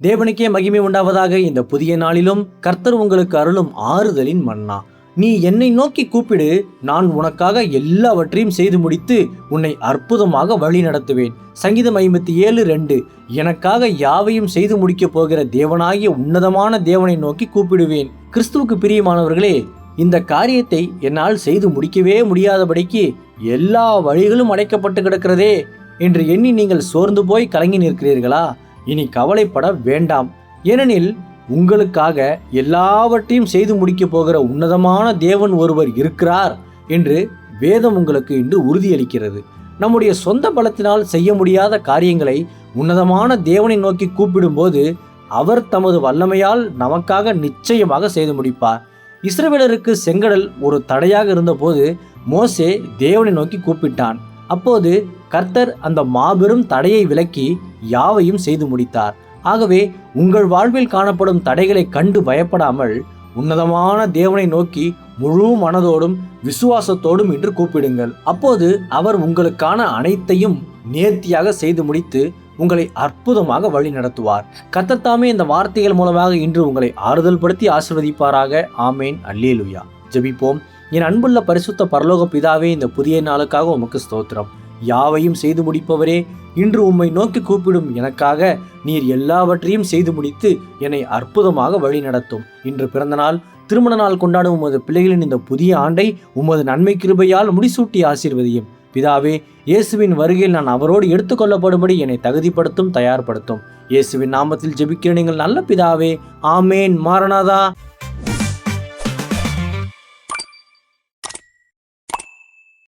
தேவனுக்கே மகிமை உண்டாவதாக. இந்த புதிய நாளிலும் கர்த்தர் உங்களுக்கு அருளும் ஆறுதலின் மன்னா. நீ என்னை நோக்கி கூப்பிடு, நான் உனக்காக எல்லாவற்றையும் செய்து முடித்து உன்னை அற்புதமாக வழி நடத்துவேன். சங்கீதம் 57:2. எனக்காக யாவையும் செய்து முடிக்கப் போகிற தேவனாகிய உன்னதமான தேவனை நோக்கி கூப்பிடுவேன். கிறிஸ்துவுக்கு பிரியமானவர்களே, இந்த காரியத்தை என்னால் செய்து முடிக்கவே முடியாதபடிக்கு எல்லா வழிகளும் அடைக்கப்பட்டு கிடக்கிறதே என்று எண்ணி நீங்கள் சோர்ந்து போய் கலங்கி நிற்கிறீர்களா? இனி கவலைப்பட வேண்டாம். ஏனெனில் உங்களுக்காக எல்லாவற்றையும் செய்து முடிக்கப் போகிற உன்னதமான தேவன் ஒருவர் இருக்கிறார் என்று வேதம் உங்களுக்கு இன்று உறுதியளிக்கிறது. நம்முடைய சொந்த பலத்தினால் செய்ய முடியாத காரியங்களை உன்னதமான தேவனை நோக்கி கூப்பிடும்போது அவர் தமது வல்லமையால் நமக்காக நிச்சயமாக செய்து முடிப்பார். இஸ்ரவேலருக்கு செங்கடல் ஒரு தடையாக இருந்தபோது மோசே தேவனை நோக்கி கூப்பிட்டான். அப்போது கர்த்தர் அந்த மாபெரும் தடையை விலக்கி யாவையும் செய்து முடித்தார். ஆகவே உங்கள் வாழ்வில் காணப்படும் தடைகளை கண்டு பயப்படாமல் உன்னதமான தேவனை நோக்கி முழு மனதோடும் விசுவாசத்தோடும் இன்று கூப்பிடுங்கள். அப்போது அவர் உங்களுக்கான அனைத்தையும் நேர்த்தியாக செய்து முடித்து உங்களை அற்புதமாக வழி நடத்துவார். கர்த்தர் தாமே இந்த வார்த்தைகள் மூலமாக இன்று உங்களை ஆறுதல் படுத்தி ஆசீர்வதிப்பாராக. ஆமேன். அல்லேலூயா. ஜெபிப்போம். என் அன்புள்ள பரிசுத்த பரலோக பிதாவே, இந்த புதிய நாளுக்காக உமக்கு ஸ்தோத்திரம். யாவையும் செய்து முடிப்பவரே, இன்று உம்மை நோக்கி கூப்பிடும் எனக்காக நீர் எல்லாவற்றையும் செய்து முடித்து என்னை அற்புதமாக வழி நடத்தும். இன்று பிறந்த நாள், திருமண நாள் கொண்டாடும் உமது பிள்ளைகளின் இந்த புதிய ஆண்டை உமது நன்மை கிருபையால் முடிசூட்டி ஆசீர்வதியும். பிதாவே, இயேசுவின் வருகையில் நான் அவரோடு எடுத்துக்கொள்ளப்படும்படி என்னை தகுதிப்படுத்தும், தயார்படுத்தும். இயேசுவின் நாமத்தில் ஜெபிக்கிற நீங்கள் நல்ல பிதாவே. ஆமேன். மாரநாதா.